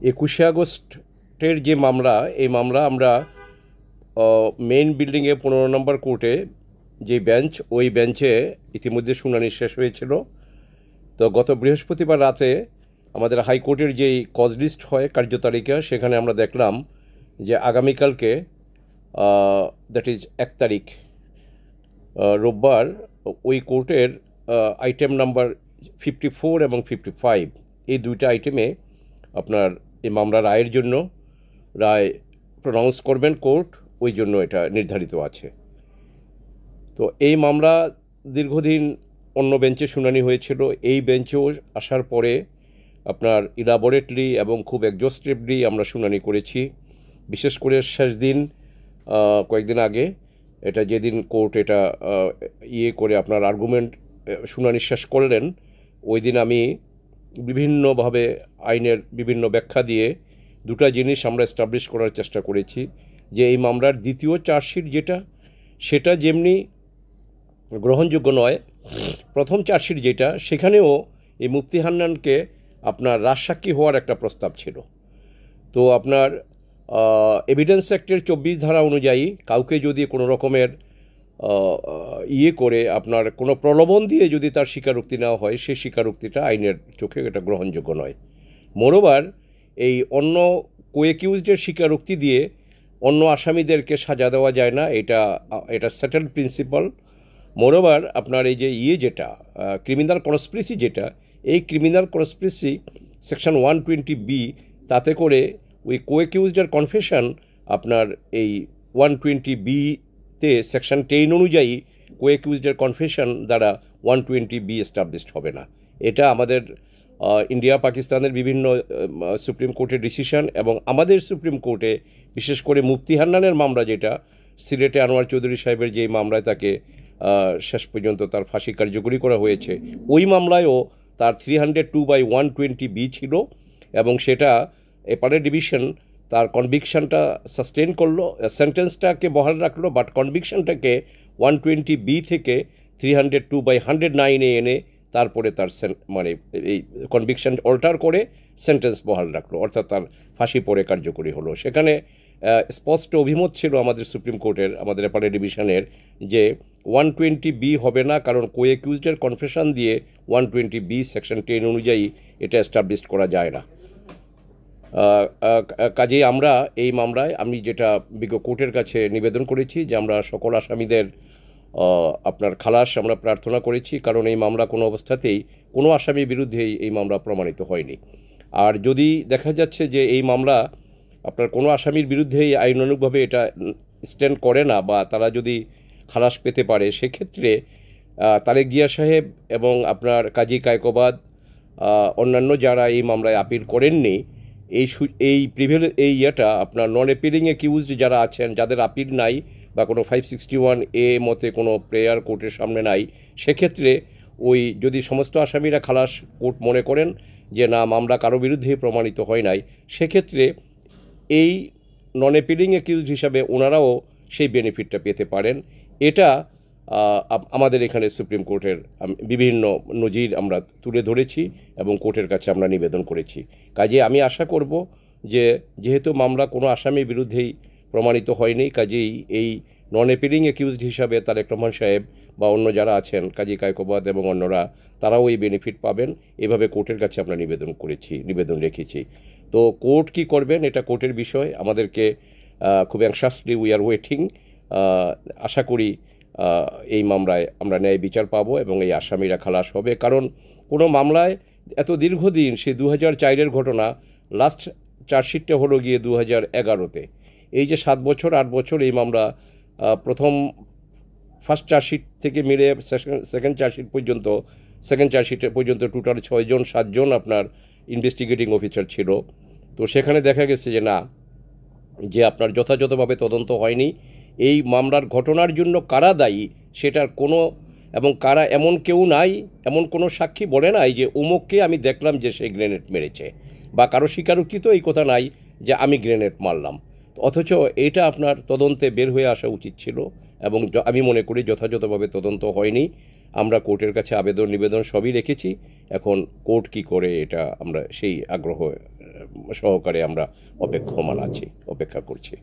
21শে আগস্টের যে মামলা, এই মামলা আমরা মেইন বিল্ডিংয়ে 15 নম্বর কোর্টে যে বেঞ্চ, ওই বেঞ্চে ইতিমধ্যে শুনানি শেষ হয়েছিল। তো গত বৃহস্পতিবার রাতে আমাদের হাইকোর্টের যেই কজ লিস্ট হয় কার্যতালিকা, সেখানে আমরা দেখলাম যে আগামীকালকে দ্যাট ইজ 1 তারিখ রোববার ওই কোর্টের আইটেম নাম্বার 54 এবং 55, এই দুইটা আইটেমে আপনার এই মামলার রায়ের জন্য রায় প্রনাউন্স করবেন কোর্ট, ওই জন্য এটা নির্ধারিত আছে। তো এই মামলা দীর্ঘদিন অন্য বেঞ্চে শুনানি হয়েছিল, এই বেঞ্চেও আসার পরে আপনার ইলাবোরেটলি এবং খুব এক্সস্টিভলি আমরা শুনানি করেছি। বিশেষ করে শেষ দিন কয়েকদিন আগে, এটা যেদিন কোর্ট এটা করে আপনার আর্গুমেন্ট শুনানি শেষ করলেন, ওই দিন আমি বিভিন্নভাবে আইনের বিভিন্ন ব্যাখ্যা দিয়ে দুটা জিনিস আমরা এস্টাবলিশ করার চেষ্টা করেছি যে এই মামলার দ্বিতীয় চার্জশিট যেটা, সেটা যেমনি গ্রহণযোগ্য নয়, প্রথম চার্জশিট যেটা, সেখানেও এই মুফতি হান্নানকে আপনার রাজসাক্ষী হওয়ার একটা প্রস্তাব ছিল। তো আপনার এভিডেন্স অ্যাক্টের 24 ধারা অনুযায়ী কাউকে যদি কোনো রকমের করে আপনার কোনো প্রলোভন দিয়ে যদি তার স্বীকারোক্তি নেওয়া হয়, সেই স্বীকারোক্তিটা আইনের চোখে এটা গ্রহণযোগ্য নয়। মোরওভার এই অন্য কোএকিউজডের স্বীকারোক্তি দিয়ে অন্য আসামিদেরকে সাজা দেওয়া যায় না, এটা সেটেলড প্রিন্সিপাল। মোরওভার আপনার এই যে যেটা ক্রিমিনাল কনস্পিরেসি, যেটা এই ক্রিমিনাল কনস্পিরেসি সেকশন 120B, তাতে করে ওই কোএকিউজডের কনফেশন আপনার এই 120B-তে সেকশন 10 অনুযায়ী কোএকিউজডের কনফেশন দ্বারা 120B এস্টাবলিশড হবে না। এটা আমাদের ইন্ডিয়া পাকিস্তানের বিভিন্ন সুপ্রিম কোর্টের ডিসিশন, এবং আমাদের সুপ্রিম কোর্টে বিশেষ করে মুফতি হান্নানের মামলা, যেটা সিলেটে আনোয়ার চৌধুরী সাহেবের যেই মামলায় তাকে শেষ পর্যন্ত তার ফাঁসি কার্যকরী করা হয়েছে, ওই মামলায়ও তার 302/120B ছিল, এবং সেটা অ্যাপেলেট ডিভিশন তার কনভিকশনটা সাস্টেন করলো, সেন্টেন্সটাকে বহাল রাখলো, বাট কনভিকশনটাকে 120B থেকে 302/109-এ এনে তারপরে তার মানে এই কনভিকশন অল্টার করে সেন্টেন্স বহাল রাখলো, অর্থাৎ তার ফাঁসি পরে কার্যকরী হলো। সেখানে স্পষ্ট অভিমত ছিল আমাদের সুপ্রিম কোর্টের, আমাদের অ্যাপেলেট ডিভিশনের, যে 120B হবে না, কারণ কোএকিউজডের কনফেশন দিয়ে 120B সেকশন 10 অনুযায়ী এটা এস্টাবলিশ করা যায় না। কাজেই আমরা এই মামলায় আমি যেটা বিজ্ঞ কোর্টের কাছে নিবেদন করেছি যে আমরা সকল আসামিদের আপনার খালাস আমরা প্রার্থনা করেছি, কারণ এই মামলা কোনো অবস্থাতেই কোনো আসামির বিরুদ্ধেই এই মামলা প্রমাণিত হয়নি। আর যদি দেখা যাচ্ছে যে এই মামলা আপনার কোনো আসামির বিরুদ্ধেই আইনানুগভাবে এটা স্ট্যান্ড করে না, বা তারা যদি খালাস পেতে পারে, সেক্ষেত্রে তারেক জিয়া সাহেব এবং আপনার কাজী কায়কোবাদ, অন্যান্য যারা এই মামলায় আপিল করেননি, এই আপনার নন অ্যাপিলিং অ্যাকিউজড যারা আছেন, যাদের আপিল নাই বা কোনো 561A মতে কোনো প্রেয়ার কোর্টের সামনে নাই, সেক্ষেত্রে ওই যদি সমস্ত আসামিরা খালাস কোর্ট মনে করেন যে না, মামলা কারো বিরুদ্ধে প্রমাণিত হয় নাই, সেক্ষেত্রে এই নন অ্যাপিলিং অ্যাকিউজড হিসাবে ওনারাও সেই বেনিফিটটা পেতে পারেন। এটা আমাদের এখানে সুপ্রিম কোর্টের বিভিন্ন নজির আমরা তুলে ধরেছি এবং কোর্টের কাছে আমরা নিবেদন করেছি। কাজে আমি আশা করব যে যেহেতু মামলা কোনো আসামির বিরুদ্ধেই প্রমাণিত হয়নি, কাজেই এই নন অ্যাপিলিং অ্যাকিউজড হিসাবে তারেক রহমান সাহেব বা অন্য যারা আছেন, কাজী কায়কোবাদ এবং অন্যরা, তারাও এই বেনিফিট পাবেন। এভাবে কোর্টের কাছে আমরা নিবেদন রেখেছি। তো কোর্ট কি করবেন এটা কোর্টের বিষয়। আমাদেরকে খুব অ্যাংশাসলি উই আর ওয়েটিং। আশা করি এই মামলায় আমরা ন্যায় বিচার পাবো এবং এই আসামিরা খালাস হবে। কারণ কোনো মামলায় এত দীর্ঘদিন, সে 2004-এর ঘটনা, লাস্ট চার্জশিটটা হলো গিয়ে 2011-তে, এই যে 7 বছর 8 বছর এই মামলা ফার্স্ট চার্জশিট থেকে মিলে সেকেন্ড চার্জশিটের পর্যন্ত টোটাল 7জন আপনার ইনভেস্টিগেটিং অফিসার ছিল। তো সেখানে দেখা গেছে যে না, যে আপনার যথাযথভাবে তদন্ত হয়নি। এই মামলার ঘটনার জন্য কারা দায়ী সেটার কোনো, এবং কারা, এমন কেউ নাই, এমন কোনো সাক্ষী বলে নাই যে অমুককে আমি দেখলাম যে সে গ্রেনেড মেরেছে, বা কারো স্বীকারোক্তি তো এই কথা নাই যে আমি গ্রেনেড মারলাম। অথচ এটা আপনার তদন্তে বের হয়ে আসা উচিত ছিল, এবং আমি মনে করি যথাযথভাবে তদন্ত হয়নি। আমরা কোর্টের কাছে আবেদন নিবেদন সবই রেখেছি। এখন কোর্ট কি করে এটা আমরা সেই আগ্রহ সহকারে আমরা অপেক্ষা করছি।